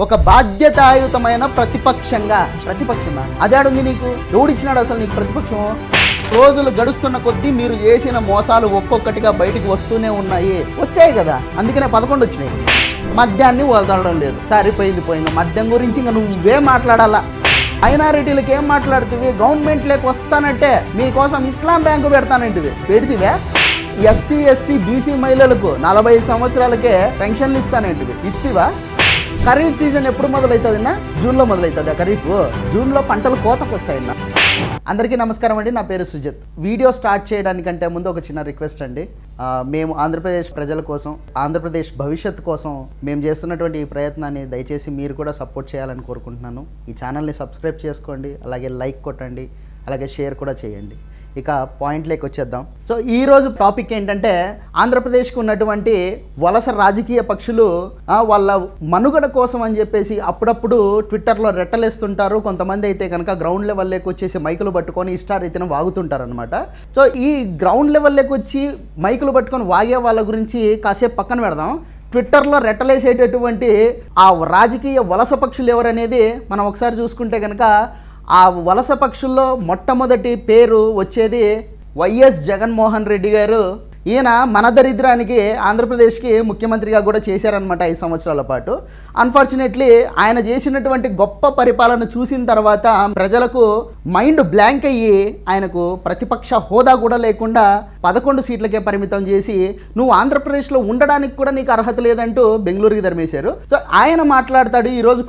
ఒక బాధ్యతాయుతమైన ప్రతిపక్షంగా అదే అడుంది నీకు ఎవడిచ్చినాడు అసలు నీకు ప్రతిపక్షము? రోజులు గడుస్తున్న కొద్దీ మీరు చేసిన మోసాలు ఒక్కొక్కటిగా బయటికి వస్తూనే ఉన్నాయి, వచ్చాయి కదా, అందుకనే 11 వచ్చినాయి. మద్యాన్ని వదలడం లేదు, సరిపోయింది పోయింది. మద్యం గురించి ఇంకా నువ్వే మాట్లాడాలా. మైనారిటీలకు ఏం మాట్లాడుతుంది? గవర్నమెంట్ లేక వస్తానంటే మీకోసం ఇస్లాం బ్యాంకు పెడితివే. ఎస్సీ ఎస్టీ బీసీ మహిళలకు 40 సంవత్సరాలకే పెన్షన్లు ఇస్తానంటివి, ఇస్తివా? ఖరీఫ్ సీజన్ ఎప్పుడు మొదలవుతుందన్నా? జూన్లో మొదలవుతుంది. ఖరీఫ్ జూన్లో పంటలు కోతకు వస్తాయన్నా. అందరికీ నమస్కారం అండి, నా పేరు సుజిత్. వీడియో స్టార్ట్ చేయడానికంటే ముందు ఒక చిన్న రిక్వెస్ట్ అండి. మేము ఆంధ్రప్రదేశ్ ప్రజల కోసం, ఆంధ్రప్రదేశ్ భవిష్యత్తు కోసం మేము చేస్తున్నటువంటి ఈ ప్రయత్నాన్ని దయచేసి మీరు కూడా సపోర్ట్ చేయాలని కోరుకుంటున్నాను. ఈ ఛానల్ని సబ్స్క్రైబ్ చేసుకోండి, అలాగే లైక్ కొట్టండి, అలాగే షేర్ కూడా చేయండి. ఇక పాయింట్లోకి వచ్చేద్దాం. సో ఈరోజు టాపిక్ ఏంటంటే, ఆంధ్రప్రదేశ్కు ఉన్నటువంటి వలస రాజకీయ పక్షులు వాళ్ళ మనుగడ కోసం అని చెప్పేసి అప్పుడప్పుడు ట్విట్టర్లో రెట్టలేస్తుంటారు. కొంతమంది అయితే కనుక గ్రౌండ్ లెవెల్లోకి వచ్చేసి మైకులు పట్టుకొని ఇష్టారీతిన వాగుతుంటారు అనమాట. సో ఈ గ్రౌండ్ లెవెల్లోకి వచ్చి మైకులు పట్టుకొని వాగే వాళ్ళ గురించి కాసేపు పక్కన పెడదాం. ట్విట్టర్లో రెట్టలేసేటటువంటి ఆ రాజకీయ వలస పక్షులు ఎవరనేది మనం ఒకసారి చూసుకుంటే కనుక, ఆ వలస పక్షుల్లో మొట్టమొదటి పేరు వచ్చేది వైఎస్ జగన్మోహన్ రెడ్డి గారు. ఈయన మన దరిద్రానికి ఆంధ్రప్రదేశ్కి ముఖ్యమంత్రిగా కూడా చేశారనమాట 5 సంవత్సరాల పాటు. అన్ఫార్చునేట్లీ ఆయన చేసినటువంటి గొప్ప పరిపాలన చూసిన తర్వాత ప్రజలకు మైండ్ బ్లాంక్ అయ్యి ఆయనకు ప్రతిపక్ష హోదా కూడా లేకుండా 11 సీట్లకే పరిమితం చేసి, నువ్వు ఆంధ్రప్రదేశ్లో ఉండడానికి కూడా నీకు అర్హత లేదంటూ బెంగళూరుకి ధర్మేశారు. సో ఆయన మాట్లాడతాడు ఈరోజు,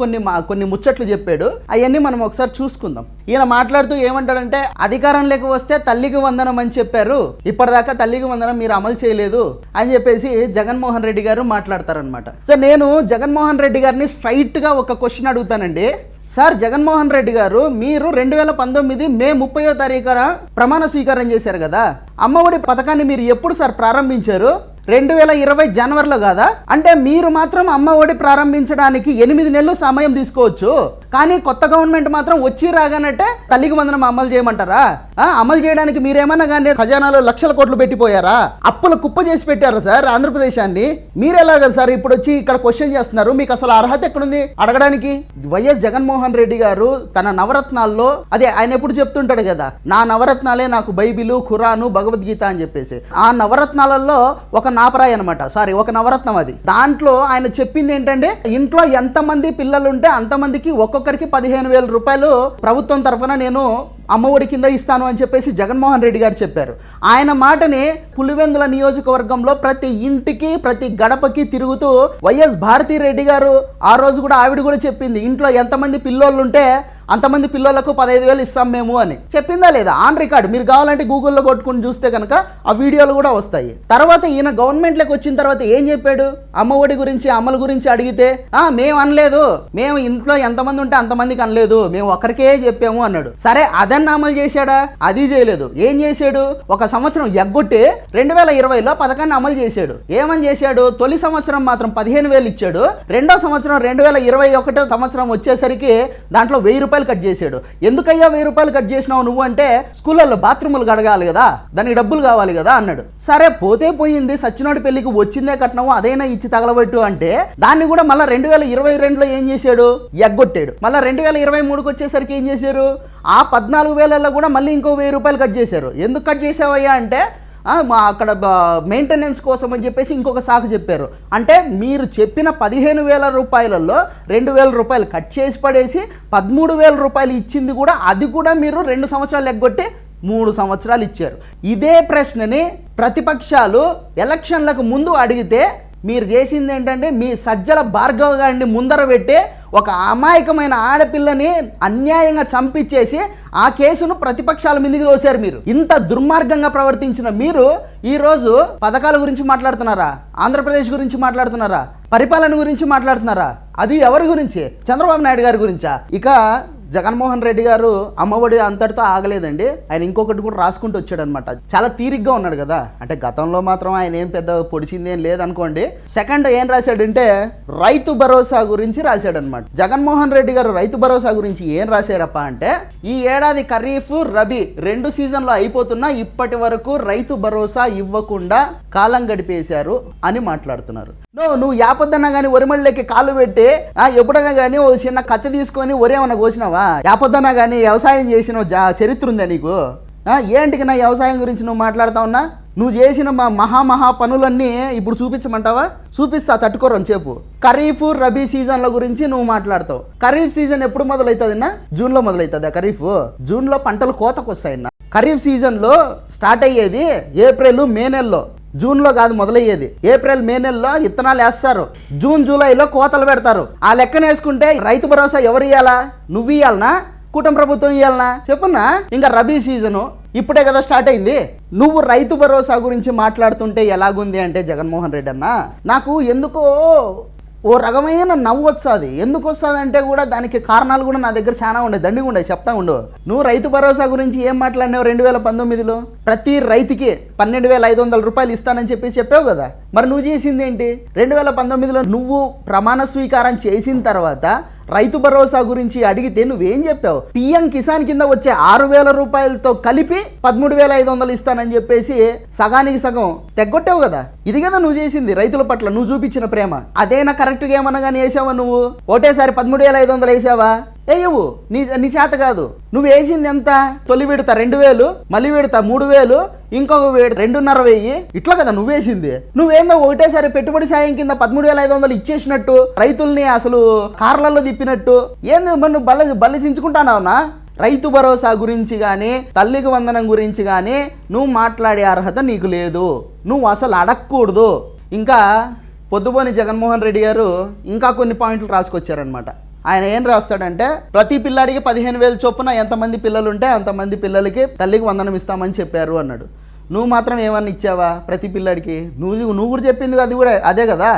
కొన్ని ముచ్చట్లు చెప్పాడు. అవన్నీ మనం ఒకసారి చూసుకుందాం. ఈయన మాట్లాడుతూ ఏమంటాడంటే, అధికారంలోకి వస్తే తల్లికి వందనం అని చెప్పారు, ఇప్పటిదాకా తల్లికి వందనం మీరు అమలు చేయలేదు అని చెప్పేసి జగన్మోహన్ రెడ్డి గారు మాట్లాడతారనమాట. సో నేను జగన్మోహన్ రెడ్డి గారిని స్ట్రైట్గా ఒక క్వశ్చన్ అడుగుతానండి. సార్, జగన్మోహన్ రెడ్డి గారు, మీరు 2019 మే 30వ తారీఖున ప్రమాణ స్వీకారం చేశారు కదా, అమ్మఒడి పథకాన్ని మీరు ఎప్పుడు సార్ ప్రారంభించారు? 2020 జనవరిలో కాదా? అంటే మీరు మాత్రం అమ్మఒడి ప్రారంభించడానికి 8 నెలలు సమయం తీసుకోవచ్చు, కానీ కొత్త గవర్నమెంట్ మాత్రం వచ్చి రాగానంటే తల్లికి వందనం అమలు చేయమంటారా? అమలు చేయడానికి మీరేమన్నా కానీ ఖజానాలో లక్షల కోట్లు పెట్టిపోయారా? అప్పుల కుప్ప చేసి పెట్టారా సార్ ఆంధ్రప్రదేశాన్ని? మీరెలాగా సార్ ఇప్పుడు వచ్చి ఇక్కడ క్వశ్చన్ చేస్తున్నారు? మీకు అసలు అర్హత ఎక్కడుంది అడగడానికి? వైఎస్ జగన్మోహన్ రెడ్డి గారు తన నవరత్నాల్లో, అదే ఆయన ఎప్పుడు చెప్తుంటాడు కదా, నా నవరత్నాలే నాకు బైబిలు, ఖురాను, భగవద్గీత అని చెప్పేసి, ఆ నవరత్నాలలో ఒక నాపరాయి అనమాట, ఒక నవరత్నం అది. దాంట్లో ఆయన చెప్పింది ఏంటంటే, ఇంట్లో ఎంతమంది పిల్లలు ఉంటే అంతమందికి ఒక్కొక్కరికి 15,000 రూపాయలు ప్రభుత్వం తరఫున నేను అమ్మఒడి కింద ఇస్తాను అని చెప్పేసి జగన్మోహన్ రెడ్డి గారు చెప్పారు. ఆయన మాటని పులివెందుల నియోజకవర్గంలో ప్రతి ఇంటికి, ప్రతి గడపకి తిరుగుతూ వైఎస్ భారతీ రెడ్డి గారు ఆ రోజు కూడా, ఆవిడ కూడా చెప్పింది, ఇంట్లో ఎంతమంది పిల్లోళ్ళు ఉంటే అంతమంది పిల్లలకు 15,000 ఇస్తాం మేము అని చెప్పిందా లేదా? On record. మీరు కావాలంటే గూగుల్లో కొట్టుకుని చూస్తే కనుక ఆ వీడియోలు కూడా వస్తాయి. తర్వాత ఈయన గవర్నమెంట్లోకి వచ్చిన తర్వాత ఏం చెప్పాడు? అమ్మఒడి గురించి, అమలు గురించి అడిగితే, మేము అనలేదు, మేము ఇంట్లో ఎంతమంది ఉంటే అంతమందికి అనలేదు, మేము ఒకరికే చెప్పాము అన్నాడు. సరే, అదన్న అమలు చేశాడా? అది చేయలేదు. ఏం చేశాడు? ఒక సంవత్సరం ఎగ్గొట్టి 2020లో పథకాన్ని అమలు చేశాడు. ఏమని చేశాడు? తొలి సంవత్సరం మాత్రం 15,000 ఇచ్చాడు. రెండో సంవత్సరం 2021 సంవత్సరం వచ్చేసరికి దాంట్లో 1,000 రూపాయలు కట్ చేశాడు. ఎందుకయ్యా 1,000 రూపాయలు కట్ చేసినావు నువ్వు అంటే, స్కూళ్ళల్లో బాత్రూములు కడగాలి కదా, దానికి డబ్బులు కావాలి కదా అన్నాడు. సరే, పోతే పోయింది, సచ్చినోడి పెళ్లికి వచ్చిందే కట్నము, అదైనా ఇచ్చి తగలబెట్టు అంటే, దాన్ని కూడా మళ్ళీ 2022లో ఏం చేశాడు? ఎగ్గొట్టాడు. మళ్ళీ 2023కి వచ్చేసరికి ఏం చేశారు? ఆ 14,000లో కూడా మళ్ళీ ఇంకో 1,000 రూపాయలు కట్ చేశారు. ఎందుకు కట్ చేసావయ్యా అంటే, మా అక్కడ మెయింటెనెన్స్ కోసం అని చెప్పేసి ఇంకొక సాకు చెప్పారు. అంటే మీరు చెప్పిన 15,000 రూపాయలలో 2,000 రూపాయలు కట్ చేసి పడేసి 13,000 రూపాయలు ఇచ్చింది కూడా, అది కూడా మీరు 2 సంవత్సరాలు ఎగ్గొట్టి 3 సంవత్సరాలు ఇచ్చారు. ఇదే ప్రశ్నని ప్రతిపక్షాలు ఎలక్షన్లకు ముందు అడిగితే, మీరు చేసింది ఏంటంటే, మీ సజ్జల భార్గవ్ గారిని ముందర పెట్టి ఒక అమాయకమైన ఆడపిల్లని అన్యాయంగా చంపించేసి ఆ కేసును ప్రతిపక్షాల మీదకి తోశారు. మీరు ఇంత దుర్మార్గంగా ప్రవర్తించిన మీరు ఈరోజు పథకాల గురించి మాట్లాడుతున్నారా? ఆంధ్రప్రదేశ్ గురించి మాట్లాడుతున్నారా? పరిపాలన గురించి మాట్లాడుతున్నారా? అది ఎవరి గురించి? చంద్రబాబు నాయుడు గారి గురించా? ఇక జగన్మోహన్ రెడ్డి గారు అమ్మఒడి అంతటితో ఆగలేదండి. ఆయన ఇంకొకటి కూడా రాసుకుంటూ వచ్చాడనమాట. చాలా తీరిగ్గా ఉన్నాడు కదా, అంటే గతంలో మాత్రం ఆయన ఏం పెద్ద పొడిచింది ఏం లేదనుకోండి. సెకండ్ ఏం రాశాడంటే, రైతు భరోసా గురించి రాశాడనమాట. జగన్మోహన్ రెడ్డి గారు రైతు భరోసా గురించి ఏం రాశారప్ప అంటే, ఈ ఏడాది ఖరీఫ్ రబీ 2 సీజన్లు అయిపోతున్నా ఇప్పటి వరకు రైతు భరోసా ఇవ్వకుండా కాలం గడిపేశారు అని మాట్లాడుతున్నారు. నువ్వు యాపద్దన్నా కానీ వరిమళ్ళకి కాళ్ళు పెట్టి ఎప్పుడైనా కానీ ఓ చిన్న కత్తి తీసుకొని ఒరేమన్నా కోసినావా? యాపద్దన్నా కానీ వ్యవసాయం చేసిన చరిత్ర ఉందా నీకు? ఏంటికి నా వ్యవసాయం గురించి నువ్వు మాట్లాడుతా ఉన్నా? నువ్వు చేసిన మహా పనులన్నీ ఇప్పుడు చూపించమంటావా? చూపిస్తా, తట్టుకోరని ఖరీఫ్ రబీ సీజన్ల గురించి నువ్వు మాట్లాడతావు. ఖరీఫ్ సీజన్ ఎప్పుడు మొదలవుతుందన్నా? జూన్లో మొదలవుతుందా ఖరీఫ్? జూన్లో పంటలు కోతకు వస్తాయన్నా. ఖరీఫ్ సీజన్లో స్టార్ట్ అయ్యేది ఏప్రిల్ మే నెలలో, జూన్లో కాదు మొదలయ్యేది. ఏప్రిల్ మే నెలలో విత్తనాలు వేస్తారు, జూన్ జూలైలో కోతలు పెడతారు. ఆ లెక్కన వేసుకుంటే రైతు భరోసా ఎవరు ఇవ్వాలా? నువ్వు ఇవ్వాలనా, కూటమి ప్రభుత్వం ఇవ్వాలనా చెప్పున్నా? ఇంకా రబీ సీజను ఇప్పుడే కదా స్టార్ట్ అయింది. నువ్వు రైతు భరోసా గురించి మాట్లాడుతుంటే ఎలాగుంది అంటే జగన్మోహన్ రెడ్డి అన్న, నాకు ఎందుకో ఓ రకమైన నవ్వు వస్తుంది. ఎందుకు వస్తుంది అంటే కూడా దానికి కారణాలు కూడా నా దగ్గర చాలా ఉండే, దండిగా ఉండే, చెప్తా ఉండు. నువ్వు రైతు భరోసా గురించి ఏం మాట్లాడినావు 2019లో? ప్రతి రైతుకి 12,500 రూపాయలు ఇస్తానని చెప్పావు కదా. మరి నువ్వు చేసింది ఏంటి? 2019లో నువ్వు ప్రమాణ స్వీకారం చేసిన తర్వాత రైతు భరోసా గురించి అడిగితే నువ్వేం చెప్పావు? పిఎం కిసాన్ కింద వచ్చే 6,000 రూపాయలతో కలిపి 13,500 ఇస్తానని చెప్పేసి సగానికి సగం తెగొట్టావు కదా. ఇది కదా నువ్వు చేసింది రైతుల పట్ల నువ్వు చూపించిన ప్రేమ. అదేనా కరెక్ట్గా ఏమన్నా కానీ వేసావా? నువ్వు ఒకటేసారి 13,500 వేసావా? వేయవు, నీ చేత కాదు. నువ్వు వేసింది ఎంత? తొలి విడత 2,000, మళ్ళీ విడత 3,000, ఇంకొక విడత 2,500. ఇట్లా కదా నువ్వు వేసింది. నువ్వేందో ఒకటేసారి పెట్టుబడి సాయం కింద 13,500 ఇచ్చేసినట్టు, రైతుల్ని అసలు కార్లలో తిప్పినట్టు ఏంది మరి నువ్వు బలిచించుకుంటానావునా? రైతు భరోసా గురించి కానీ తల్లికి వందనం గురించి కానీ నువ్వు మాట్లాడే అర్హత నీకు లేదు. నువ్వు అసలు అడగకూడదు. ఇంకా పొద్దుబోని జగన్మోహన్ రెడ్డి గారు ఇంకా కొన్ని పాయింట్లు రాసుకొచ్చారనమాట. ఆయన ఏం రాస్తాడంటే, ప్రతి పిల్లాడికి 15,000 చొప్పున ఎంతమంది పిల్లలు ఉంటే అంతమంది పిల్లలకి తల్లికి వందనం ఇస్తామని చెప్పారు అన్నాడు. నువ్వు మాత్రం ఏమన్నా ఇచ్చావా ప్రతి పిల్లాడికి? నువ్వు కూడా చెప్పింది అది కూడా అదే కదా.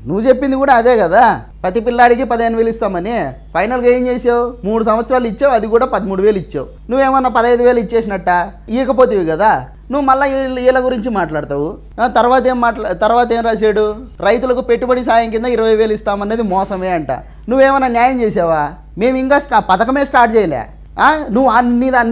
నువ్వు చెప్పింది కూడా అదే కదా, ప్రతి పిల్లాడికి 15,000 ఇస్తామని. ఫైనల్గా ఏం చేసావు? 3 సంవత్సరాలు ఇచ్చావు, అది కూడా 13,000 ఇచ్చావు. నువ్వేమన్నా 15,000 ఇచ్చేసినట్ట ఇవ్వకపోతేవి కదా. నువ్వు మళ్ళీ వీళ్ళ గురించి మాట్లాడతావు. తర్వాత ఏం రాశాడు? రైతులకు పెట్టుబడి సాయం కింద 20,000 ఇస్తామన్నది మోసమే అంట. నువ్వేమన్నా న్యాయం చేసావా? మేము ఇంకా పథకమే స్టార్ట్ చేయలే. నువ్వు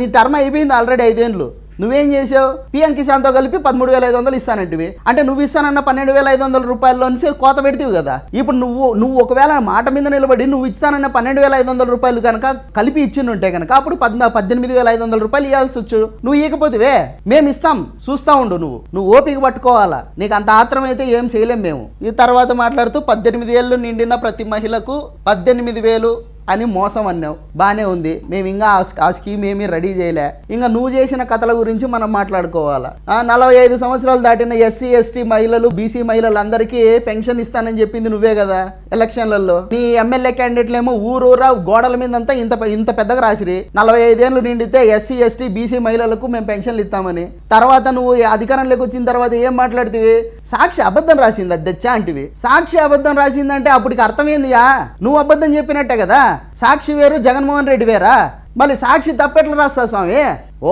నీ టర్మ్ అయిపోయింది ఆల్రెడీ 5 ఏళ్ళు. నువ్వేం చేసావు? పిఎం కిసాన్తో కలిపి 13,500 ఇస్తానంటివి. అంటే నువ్వు ఇస్తానన్న 12,500 రూపాయల్లో నుంచి కోత పెడితేవి కదా. ఇప్పుడు నువ్వు ఒకవేళ మాట మీద నిలబడి నువ్వు ఇస్తానన్న 12,500 రూపాయలు కనుక కలిపి ఇచ్చిండుంటే కనుక అప్పుడు 18,500 రూపాయలు ఇవ్వాల్సి వచ్చు. నువ్వు ఇవ్వకపోతే మేము ఇస్తాం, చూస్తూ ఉండు. నువ్వు ఓపిక పట్టుకోవాలా. నీకు అంత ఆత్రం అయితే ఏం చేయలేం మేము. ఈ తర్వాత మాట్లాడుతూ 18 ఏళ్ళు నిండిన ప్రతి మహిళకు 18,000 అని మోసం అన్నావు. బాగానే ఉంది. మేము ఇంకా ఆ స్కీమ్ ఏమీ రెడీ చేయలే. ఇంకా నువ్వు చేసిన కథల గురించి మనం మాట్లాడుకోవాలా. 45 సంవత్సరాలు దాటిన ఎస్సీ ఎస్టీ మహిళలు బీసీ మహిళలందరికీ పెన్షన్ ఇస్తానని చెప్పింది నువ్వే కదా ఎలక్షన్లలో. నీ ఎమ్మెల్యే క్యాండిడేట్లేమో ఊరూరా గోడల మీద అంతా ఇంత పెద్దగా రాసిరి 45 ఏళ్ళు నిండితే ఎస్సీ ఎస్టీ బీసీ మహిళలకు మేము పెన్షన్లు ఇస్తామని. తర్వాత నువ్వు అధికారంలోకి వచ్చిన తర్వాత ఏం మాట్లాడుతీవి? సాక్షి అబద్ధం రాసింది అద్దెచ్చా అంటివి. సాక్షి అబద్ధం రాసిందంటే అప్పటికి అర్థమైందియా? నువ్వు అబద్ధం చెప్పినట్టే కదా. సాక్షి వేరు, జగన్మోహన్ రెడ్డి వేరా? మళ్ళీ సాక్షి తప్పెట్లు రాస్తా స్వామి?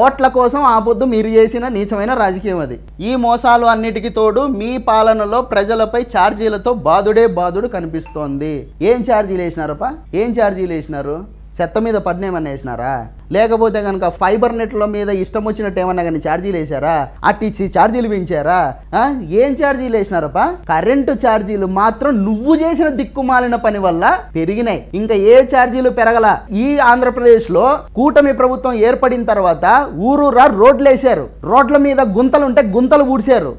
ఓట్ల కోసం ఆ పొద్దు మీరు చేసిన నీచమైన రాజకీయం అది. ఈ మోసాలు అన్నిటికీ తోడు మీ పాలనలో ప్రజలపై ఛార్జీలతో బాదుడు కనిపిస్తోంది. ఏం ఛార్జీలు వేసినారప్ప? ఏం ఛార్జీలు వేసినారు? చెత్త మీద పడినేమన్నా వేసినారా? లేకపోతే కనుక ఫైబర్ నెట్ల మీద ఇష్టం వచ్చినట్టు ఏమన్నా కానీ ఛార్జీలు వేసారా? అట్టిచ్చి ఛార్జీలు పెంచారా? ఏం ఛార్జీలు వేసినారప్ప? కరెంటు ఛార్జీలు మాత్రం నువ్వు చేసిన దిక్కుమాలిన పని వల్ల పెరిగినాయి. ఇంకా ఏ ఛార్జీలు పెరగల. ఈ ఆంధ్రప్రదేశ్లో కూటమి ప్రభుత్వం ఏర్పడిన తర్వాత ఊరూరా రోడ్లు వేసారు. రోడ్ల మీద గుంతలుంటే గుంతలు పూడ్చారు.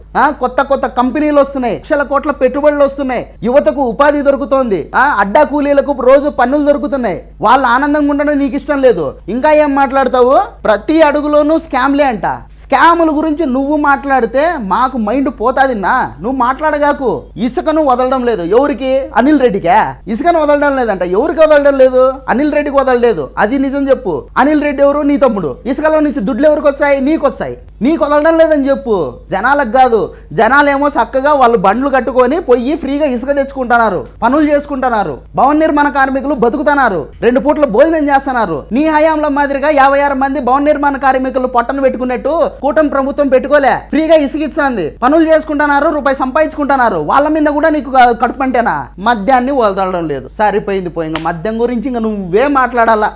కొత్త కంపెనీలు వస్తున్నాయి, లక్షల కోట్ల పెట్టుబడులు వస్తున్నాయి, యువతకు ఉపాధి దొరుకుతోంది, అడ్డా కూలీలకు రోజు పన్నులు దొరుకుతున్నాయి. వాళ్ళ ఆనందంగా ఉండడం నీకు ఇష్టం లేదు. ఇంకా ఏం మాట్లాడతావు? ప్రతి అడుగులోనూ స్కామ్లే అంట. స్కాముల గురించి నువ్వు మాట్లాడితే మాకు మైండ్ పోతాదిన్నా. నువ్వు మాట్లాడగాకు. ఇసుకను వదలడం లేదు. ఎవరికి? అనిల్ రెడ్డికే. ఇసుకను వదలడం లేదంట. ఎవరికి వదలడం లేదు? అనిల్ రెడ్డికి వదలలేదు. అది నిజం చెప్పు. అనిల్ రెడ్డి ఎవరు? నీ తమ్ముడు. ఇసుకలో నుంచి దుడ్లు ఎవరికి వచ్చాయి? నీకు వచ్చాయి. నీకు వదలడం లేదని చెప్పు. జనాలకు కాదు. జనాలేమో చక్కగా వాళ్ళు బండ్లు కట్టుకొని పోయి ఫ్రీగా ఇసుక తెచ్చుకుంటున్నారు, పనులు చేసుకుంటున్నారు, భవన నిర్మాణ కార్మికులు బతుకుతున్నారు, 2 పూట్ల భోజనం చేస్తున్నారు. నీ హయాంలో మాది మాదిరిగా 56 మంది భవన నిర్మాణ కార్మికులు పొట్టను పెట్టుకున్నట్టు కూటమి ప్రభుత్వం పెట్టుకోలే. ఫ్రీగా ఇసుకిస్తుంది, పనులు చేసుకుంటున్నారు, రూపాయి సంపాదించుకుంటున్నారు. వాళ్ళ మీద కూడా నీకు కడుపు అంటేనా? మద్యాన్ని వదలడం లేదు. సరిపోయింది పోయింది. మద్యం గురించి ఇంకా నువ్వే మాట్లాడాలా,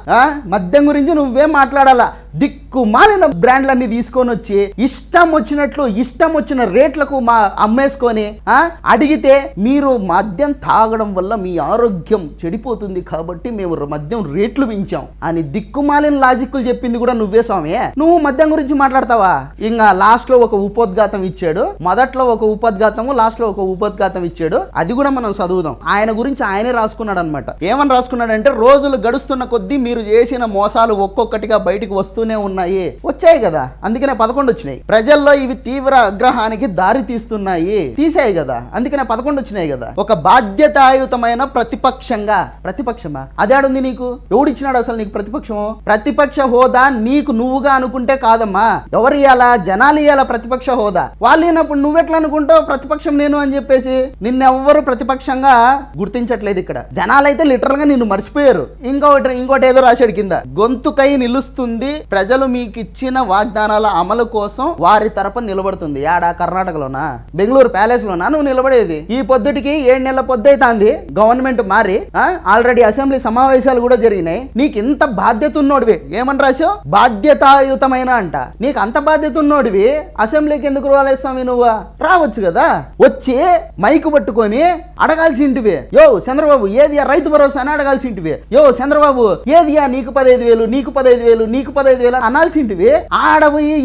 మద్యం గురించి నువ్వే మాట్లాడాలా. దిక్కుమాలిన బ్రాండ్లన్నీ తీసుకొని వచ్చి ఇష్టం వచ్చినట్లు ఇష్టం వచ్చిన రేట్లకు అమ్మేసుకొని అడిగితే మీరు మద్యం తాగడం వల్ల మీ ఆరోగ్యం చెడిపోతుంది కాబట్టి మేము మద్యం రేట్లు పెంచాం అని దిక్కుమాలిన లాజిక్లు చెప్పింది కూడా నువ్వే స్వామి. నువ్వు మద్యం గురించి మాట్లాడతావా? ఇంకా లాస్ట్ లో ఒక ఉపోద్ఘాతం ఇచ్చాడు. మొదట్లో ఒక ఉపోద్ఘాతము, లాస్ట్ లో ఒక ఉపోద్ఘాతం ఇచ్చాడు. అది కూడా మనం చదువుదాం. ఆయన గురించి ఆయనే రాసుకున్నాడు అనమాట. ఏమని రాసుకున్నాడంటే, రోజులు గడుస్తున్న కొద్దీ మీరు చేసిన మోసాలు ఒక్కొక్కటిగా బయటికి వస్తూనే ఉన్నాయి. వచ్చాయి కదా, అందుకనే 11 వచ్చినాయి. ప్రజల్లో ఇవి తీవ్ర ఆగ్రహానికి దారి తీసాయి కదా, అందుకనే 11 వచ్చినాయి కదా. ఒక బాధ్యతాయుతమైన ప్రతిపక్షమా అదేడుంది నీకు? ఎవడిచ్చినాడు అసలు నీకు ప్రతిపక్షము? ప్రతిపక్ష హోదా నీకు నువ్వుగా అనుకుంటే కాదమ్మా. ఎవరు ఇయ్యాలా? జనాలు ఇయ్యాలా ప్రతిపక్ష హోదా. వాళ్ళు అయినప్పుడు నువ్వెట్లా అనుకుంటావు ప్రతిపక్షం నేను అని చెప్పేసి? నిన్నెవ్వరు ప్రతిపక్షంగా గుర్తించట్లేదు ఇక్కడ. జనాలైతే లిటరల్ గా నిన్ను మర్చిపోయారు. ఇంకోటి ఏదో రాశాడు కింద, గొంతుకై నిలుస్తుంది, ప్రజలు మీకు ఇచ్చిన వాగ్దానాల అమలు కోసం వారి తరపున నిలబడుతుంది. యాడా? కర్ణాటకలోనా? బెంగళూరు ప్యాలెస్ లోనా నువ్వు నిలబడేది? ఈ పొద్దుటికి 7 నెలల పొద్దైతాంది గవర్నమెంట్ మారి. ఆల్రెడీ అసెంబ్లీ సమావేశాలు కూడా జరిగినాయి. నీకు ఇంత బాధ్యత ఉన్నోడివి, ఏమని రాశావు? బాధ్యతాయుతమైన అంట. నీకు అంత బాధ్యత ఉన్నోడివి అసెంబ్లీకి ఎందుకు రాలేదు స్వామి? నువ్వు రావచ్చు కదా, వచ్చి మైకు పట్టుకొని అడగాల్సింటివి. యో చంద్రబాబు ఏదియా రైతు భరోసా అని అడగాల్సింటివి. యో చంద్రబాబు ఏదియా నీకు 15,000 నీకు 15,000 నీకు 15,000 అనాల్సింటివి.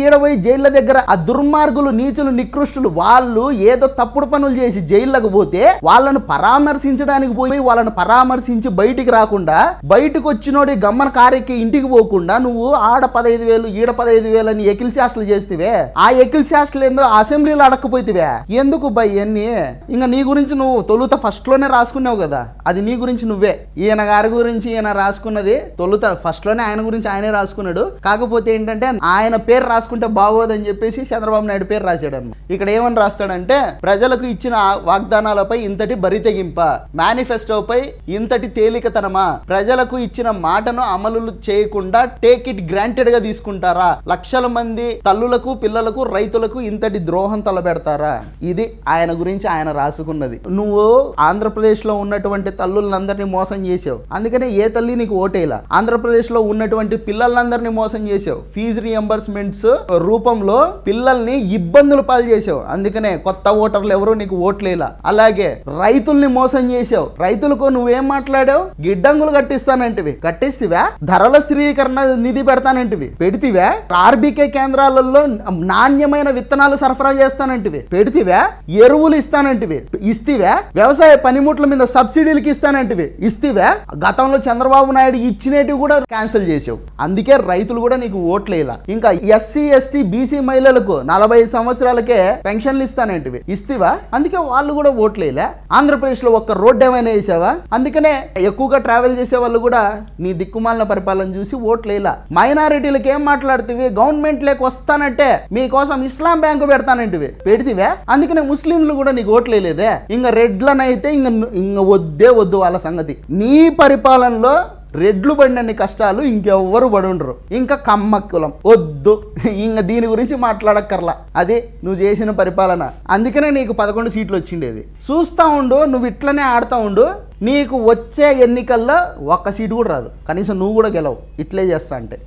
ఈడపోయి జైళ్ళ దగ్గర ఆ దుర్మార్గులు, నీచులు, నికృష్టులు వాళ్ళు ఏదో తప్పుడు పనులు చేసి జైళ్ళకు పోతే వాళ్ళను పరామర్శించడానికి పోయి వాళ్ళను పరామర్శించి బయటికి రాకుండా, బయటకు వచ్చినోడి గమ్మన కారెక్కి ఇంటికి పోకుండా నువ్వు ఆడ 15,000 ఈడ 15,000 అని ఎకిల్ శాస్త్రలు చేస్తేవే. ఆ ఎకిల్ శాస్త్రలు ఏందో అసెంబ్లీలో అడక్కపోయితే ఎందుకు బై అన్ని? ఇంకా నీ గురించి నువ్వు తొలుత ఫస్ట్ లోనే రాసుకున్నావు కదా, అది నీ గురించి నువ్వే. ఈయన గారి గురించి ఈయన రాసుకున్నది తొలుత ఫస్ట్ లోనే ఆయన గురించి ఆయనే రాసుకున్నాడు. కాకపోతే ఏంటంటే ఆయన పేరు రాసుకుంటే బాగోదని చెప్పేసి చంద్రబాబు నాయుడు పేరు రాశాడు అన్నమాట. ఇక్కడ ఏమని రాస్తాడంటే, ప్రజలకు ఇచ్చిన వాగ్దానాలపై ఇంతటి బరితెగింప, మేనిఫెస్టోపై ఇంతటి తేలికతనమా, ప్రజలకు ఇచ్చిన మాటను అమలు చేయకుండా టేక్ ఇట్ గ్రాంటెడ్ గా తీసుకుంటారా, లక్షల మంది తల్లులకు పిల్లలకు రైతులకు ఇంతటి ద్రోహం తలపెడతారా? ఇది ఆయన గురించి ఆయన రాసుకున్నది. నువ్వు ఆంధ్రప్రదేశ్ లో ఉన్నటువంటి తల్లులందరినీ మోసం చేసావు, అందుకనే ఏ తల్లి నీకు ఓటేలా. ఆంధ్రప్రదేశ్ లో ఉన్నటువంటి పిల్లలందరినీ మోసం చేసావు, ఫీజు రియంబర్స్మెంట్స్ రూపంలో పిల్లల్ని ఇబ్బందులు పాలు చేసావు, అందుకనే కొత్త ఓటర్లు ఎవరు నీకు ఓట్లేలా. అలాగే రైతుల్ని మోసం చేసావు. రైతులకు నువ్వేం మాట్లాడావు? గిడ్డంగులు కట్టిస్తానంటివి, కట్టిస్తివా? ధరల స్థిరీకరణ నిధి పెడతానంటివి, పెడితివా? ఆర్బీకే కేంద్రాలలో నాణ్యమైన విత్తనాలు సరఫరా చేస్తానంటివి, పెడితివా? ఎరువులు ఇస్తానంటివి, ఇస్తివా? వ్యవసాయ పనిముట్ల మీద సబ్సిడీలకి ఇస్తానంటివి, ఇస్తివా? గతంలో చంద్రబాబు నాయుడు ఇచ్చినవి కూడా క్యాన్సిల్ చేసావు, అందుకే రైతులు కూడా నీకు ఓట్లేలా. ఇంకా ఎస్సీ ఎస్టీ బీసీ మహిళలకు 45 సంవత్సరాలకే పెన్షన్లు ఇస్తానంటివి, ఇస్తివా? అందుకే వాళ్ళు కూడా ఓట్లేలా. ఆంధ్రప్రదేశ్ లో ఒక్క రోడ్డు ఏమైనా వేసావా? అందుకనే ఎక్కువగా ట్రావెల్ చేసే వాళ్ళు కూడా నీ దిక్కుమాలిన పరిపాలన చూసి ఓట్లేలా. మైనారిటీలకు ఏం మాట్లాడుతీవి? గవర్నమెంట్ లేక వస్తానంటే మీకోసం ఇస్లాం బ్యాంకు పెడతానంటివి, పెడితివే? అందుకనే ముస్లింలు కూడా నీకు ఓట్లేలేదే. ఇంకా రెడ్లనైతే ఇంక వద్దు వాళ్ళ సంగతి. నీ పరిపాలనలో రెడ్లు పడినన్ని కష్టాలు ఇంకెవ్వరు పడుండరు. ఇంకా కమ్మ కులం వద్దు, ఇంకా దీని గురించి మాట్లాడక్కర్లా. అదే నువ్వు చేసిన పరిపాలన. అందుకనే నీకు 11 సీట్లు వచ్చిండేది. చూస్తూ ఉండు, నువ్వు ఇట్లనే ఆడుతూ ఉండు, నీకు వచ్చే ఎన్నికల్లో ఒక్క సీటు కూడా రాదు, కనీసం నువ్వు కూడా గెలవు ఇట్లే చేస్తా అంటే.